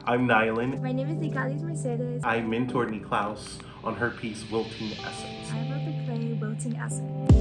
I'm Nylan. My name is Nicaulis Mercedes. I mentored Nicaulis on her piece, Wilting Essence. I wrote the play, Wilting Essence.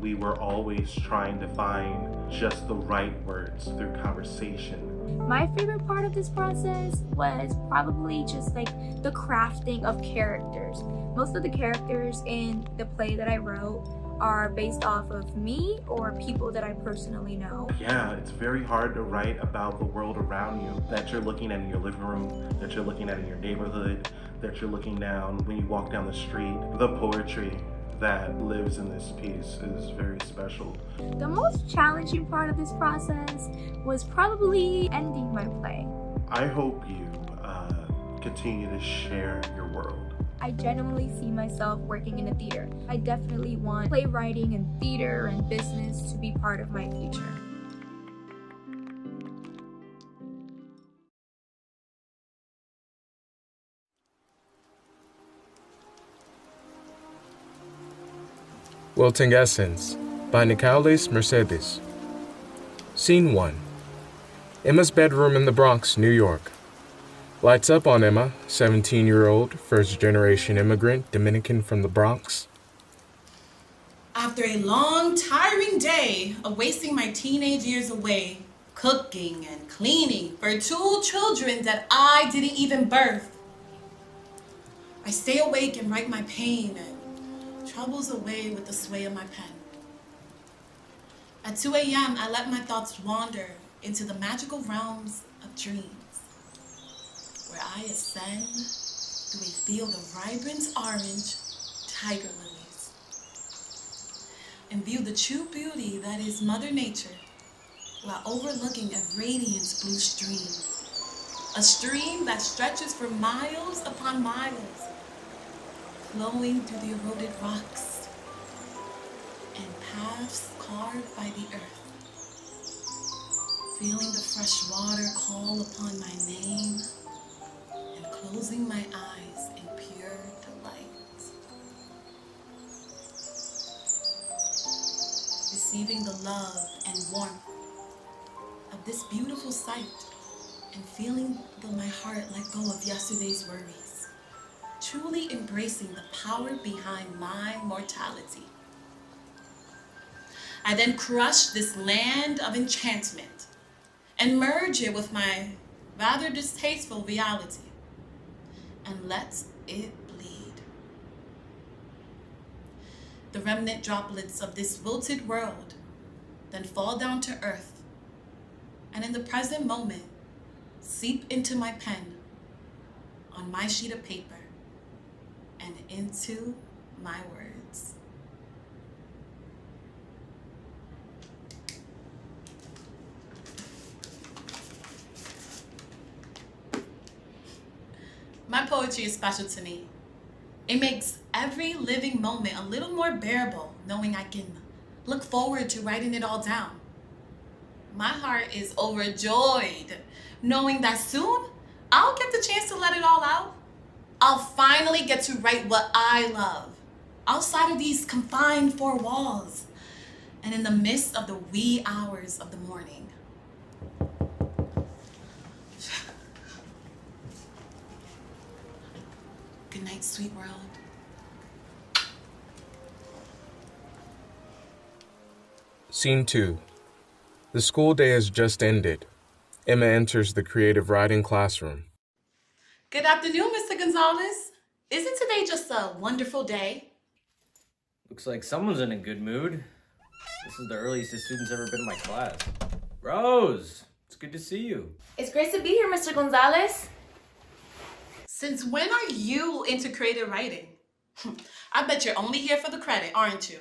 We were always trying to find just the right words through conversation. My favorite part of this process was probably just like the crafting of characters. Most of the characters in the play that I wrote are based off of me or people that I personally know. Yeah, it's very hard to write about the world around you that you're looking at in your living room, that you're looking at in your neighborhood, that you're looking down when you walk down the street. The poetry that lives in this piece is very special. The most challenging part of this process was probably ending my play. I hope you continue to share your world. I genuinely see myself working in a theater. I definitely want playwriting and theater and business to be part of my future. Wilting Essence by Nicaulis Mercedes. Scene 1. Emma's bedroom in the Bronx, New York. Lights up on Emma, 17-year-old, first-generation immigrant, Dominican from the Bronx. After a long, tiring day of wasting my teenage years away, cooking and cleaning for 2 children that I didn't even birth, I stay awake and write my pain and troubles away with the sway of my pen. At 2 a.m., I let my thoughts wander into the magical realms of dreams, where I ascend through a field of vibrant orange tiger lilies and view the true beauty that is Mother Nature while overlooking a radiant blue stream, a stream that stretches for miles upon miles, flowing through the eroded rocks and paths carved by the earth, feeling the fresh water call upon my name and closing my eyes in pure delight. Receiving the love and warmth of this beautiful sight and feeling my heart let go of yesterday's worries, truly embracing the power behind my mortality. I then crush this land of enchantment and merge it with my rather distasteful reality and let it bleed. The remnant droplets of this wilted world then fall down to earth and in the present moment seep into my pen, on my sheet of paper, and into my words. My poetry is special to me. It makes every living moment a little more bearable, knowing I can look forward to writing it all down. My heart is overjoyed, knowing that soon I'll get the chance to let it all out. I'll finally get to write what I love, outside of these confined 4 walls, and in the midst of the wee hours of the morning. Good night, sweet world. Scene 2. The school day has just ended. Emma enters the creative writing classroom. Good afternoon, Mr. Gonzalez. Isn't today just a wonderful day? Looks like someone's in a good mood. This is the earliest a student's ever been in my class. Rose, it's good to see you. It's great to be here, Mr. Gonzalez. Since when are you into creative writing? I bet you're only here for the credit, aren't you?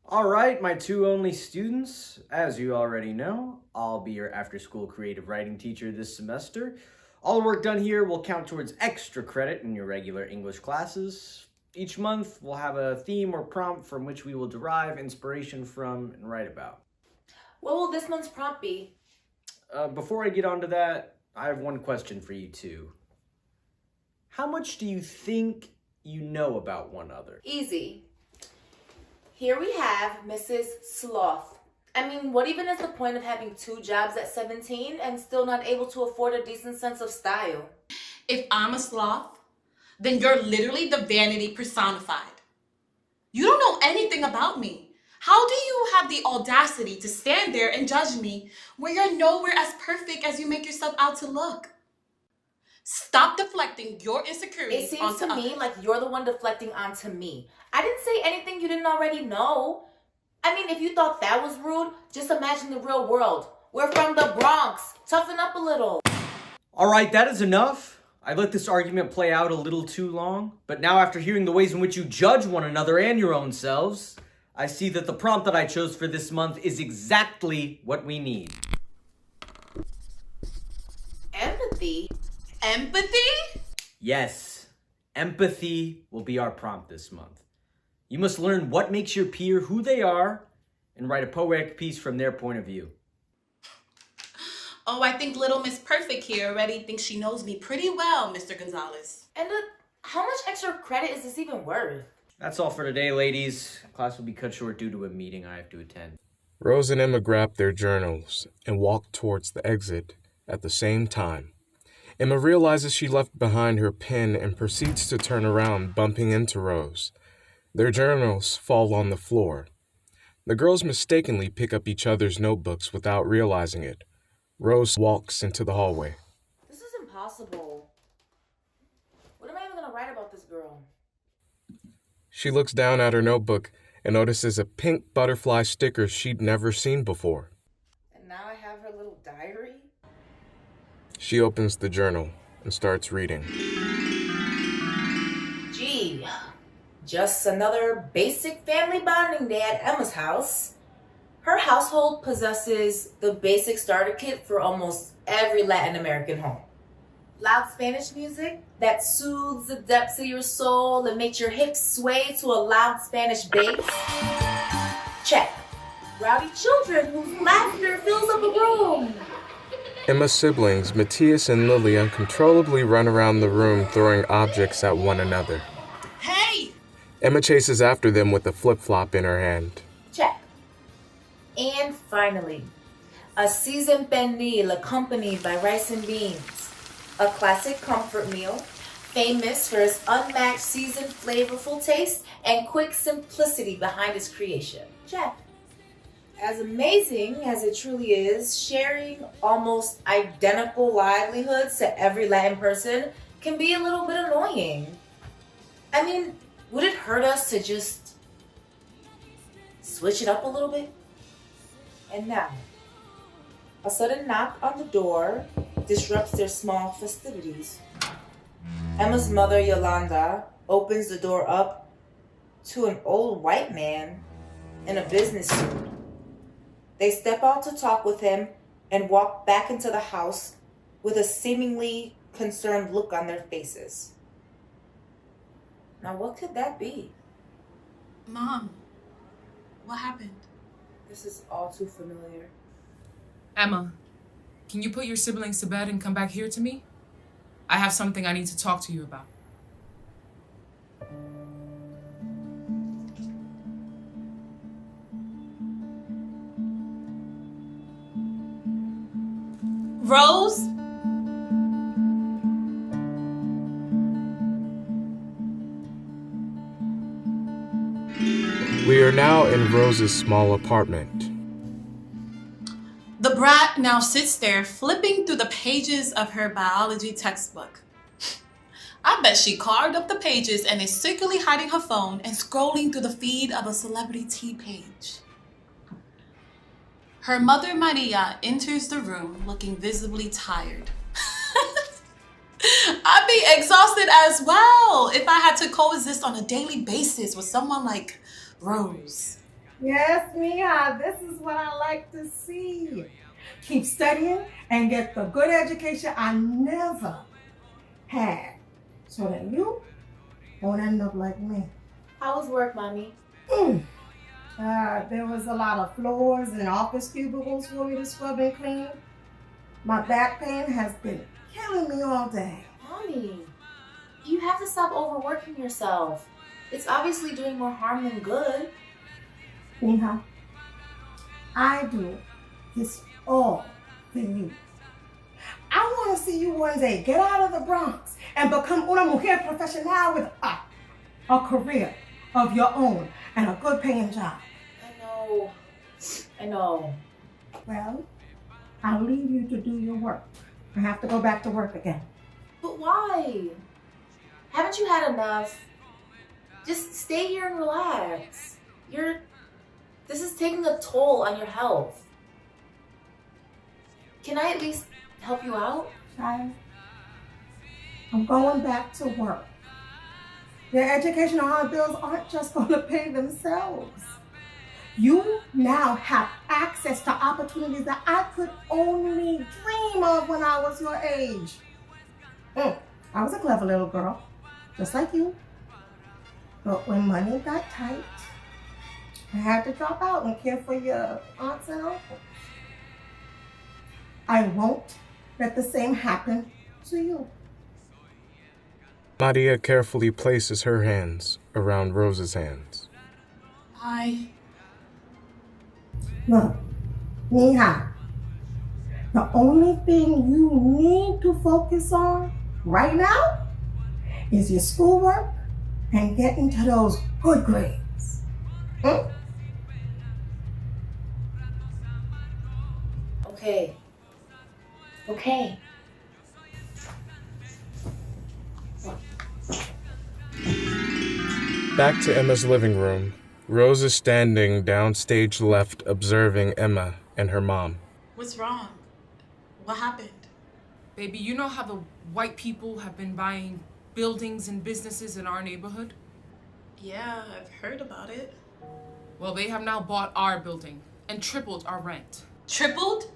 All right, my 2 only students. As you already know, I'll be your after-school creative writing teacher this semester. All the work done here will count towards extra credit in your regular English classes. Each month, we'll have a theme or prompt from which we will derive inspiration from and write about. What will this month's prompt be? Before I get on to that, I have one question for you two. How much do you think you know about one another? Easy. Here we have Mrs. Sloth. I mean, what even is the point of having 2 jobs at 17 and still not able to afford a decent sense of style? If I'm a sloth, then you're literally the vanity personified. You don't know anything about me. How do you have the audacity to stand there and judge me when you're nowhere as perfect as you make yourself out to look? Stop deflecting your insecurities It seems onto to me others. like you're the one deflecting onto me. I didn't say anything you didn't already know. I mean, if you thought that was rude, just imagine the real world. We're from the Bronx. Toughen up a little. All right, that is enough. I let this argument play out a little too long, but now after hearing the ways in which you judge one another and your own selves, I see that the prompt that I chose for this month is exactly what we need. Empathy? Empathy? Yes, empathy will be our prompt this month. You must learn what makes your peer who they are and write a poetic piece from their point of view. Oh, I think little Miss Perfect here already thinks she knows me pretty well, Mr. Gonzalez. And how much extra credit is this even worth? That's all for today, ladies. Class will be cut short due to a meeting I have to attend. Rose and Emma grabbed their journals and walked towards the exit at the same time. Emma realizes she left behind her pen and proceeds to turn around, bumping into Rose. Their journals fall on the floor. The girls mistakenly pick up each other's notebooks without realizing it. Rose walks into the hallway. This is impossible. What am I even gonna write about this girl? She looks down at her notebook and notices a pink butterfly sticker she'd never seen before. And now I have her little diary? She opens the journal and starts reading. Gee, just another basic family bonding day at Emma's house. Her household possesses the basic starter kit for almost every Latin American home. Loud Spanish music that soothes the depths of your soul and makes your hips sway to a loud Spanish bass. Check. Rowdy children whose laughter fills up a room. Emma's siblings, Matthias and Lily, uncontrollably run around the room throwing objects at one another. Hey! Emma chases after them with a flip-flop in her hand. Check. And finally, a seasoned pernil accompanied by rice and beans. A classic comfort meal, famous for its unmatched seasoned flavorful taste and quick simplicity behind its creation. Check. As amazing as it truly is, sharing almost identical livelihoods to every Latin person can be a little bit annoying. I mean, would it hurt us to just switch it up a little bit? And now, a sudden knock on the door disrupts their small festivities. Emma's mother, Yolanda, opens the door up to an old white man in a business suit. They step out to talk with him and walk back into the house with a seemingly concerned look on their faces. Now, what could that be? Mom, what happened? This is all too familiar. Emma, can you put your siblings to bed and come back here to me? I have something I need to talk to you about. Rose? We are now in Rose's small apartment. The brat now sits there flipping through the pages of her biology textbook. I bet she carved up the pages and is secretly hiding her phone and scrolling through the feed of a celebrity tea page. Her mother, Maria, enters the room looking visibly tired. I'd be exhausted as well if I had to coexist on a daily basis with someone like Rose. Yes, Mia, this is what I like to see. Keep studying and get the good education I never had so that you won't end up like me. How was work, Mommy? There was a lot of floors and office cubicles for me to scrub and clean. My back pain has been killing me all day. Mommy, you have to stop overworking yourself. It's obviously doing more harm than good. Mija, I do this all for you. I want to see you one day get out of the Bronx and become una mujer profesional with a career of your own and a good paying job. I know. Well, I'll leave you to do your work. I have to go back to work again. But why? Haven't you had enough? Just stay here and relax. This is taking a toll on your health. Can I at least help you out? Child, I'm going back to work. Your educational bills aren't just going to pay themselves. You now have access to opportunities that I could only dream of when I was your age. I was a clever little girl, just like you. But when money got tight, I had to drop out and care for your aunts and uncles. I won't let the same happen to you. Maria carefully places her hands around Rose's hands. Look, Mija, the only thing you need to focus on right now is your schoolwork and getting to those good grades. Okay. Back to Emma's living room. Rose is standing downstage left observing Emma and her mom. What's wrong? What happened? Baby, you know how the white people have been buying buildings and businesses in our neighborhood? Yeah, I've heard about it. Well, they have now bought our building and tripled our rent. Tripled?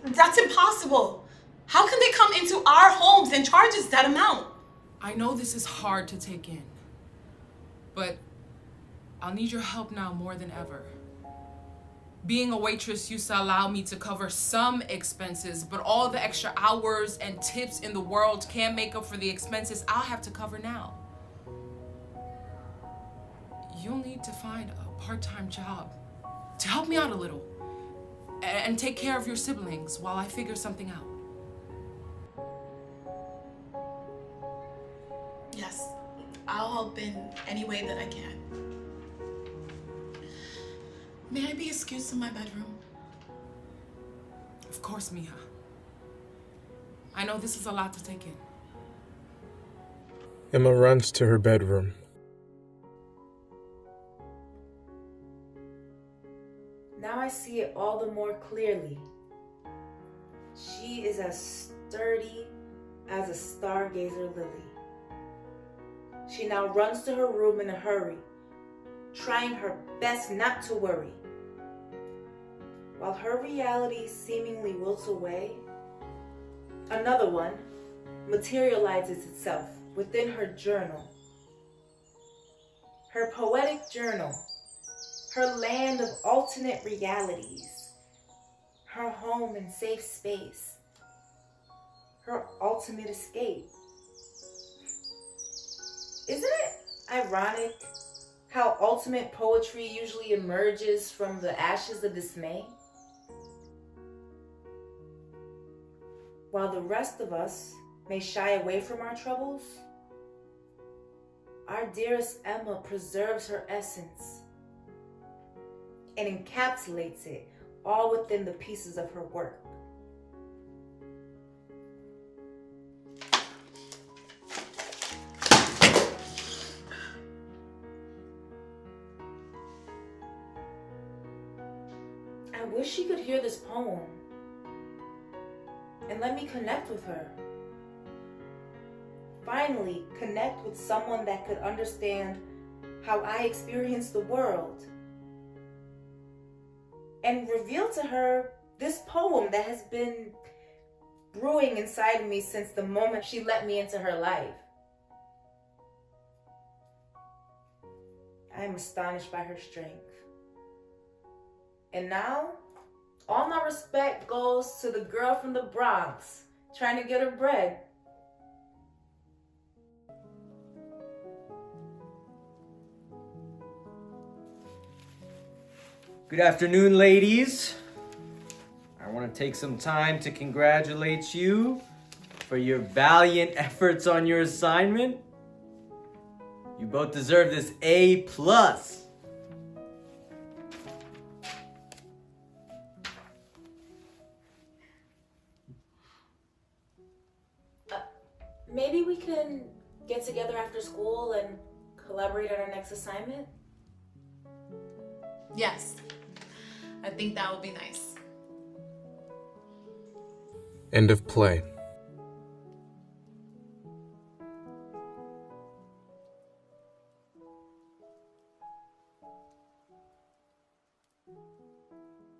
That's impossible. How can they come into our homes and charge us that amount? I know this is hard to take in, but I'll need your help now more than ever. Being a waitress used to allow me to cover some expenses, but all the extra hours and tips in the world can't make up for the expenses I'll have to cover now. You'll need to find a part-time job to help me out a little and take care of your siblings while I figure something out. Yes, I'll help in any way that I can. May I be excused to my bedroom? Of course, Mija. I know this is a lot to take in. Emma runs to her bedroom. Now I see it all the more clearly. She is as sturdy as a stargazer lily. She now runs to her room in a hurry, trying her best not to worry. While her reality seemingly wilts away, another one materializes itself within her journal. Her poetic journal, her land of alternate realities, her home and safe space, her ultimate escape. Isn't it ironic how ultimate poetry usually emerges from the ashes of dismay? While the rest of us may shy away from our troubles, our dearest Emma preserves her essence and encapsulates it all within the pieces of her work. I wish she could hear this poem and let me connect with her. Finally, connect with someone that could understand how I experience the world. And reveal to her this poem that has been brewing inside of me since the moment she let me into her life. I am astonished by her strength. And now, all my respect goes to the girl from the Bronx trying to get her bread. Good afternoon, ladies. I want to take some time to congratulate you for your valiant efforts on your assignment. You both deserve this A+. Maybe we can get together after school and collaborate on our next assignment? Yes, I think that would be nice. End of play.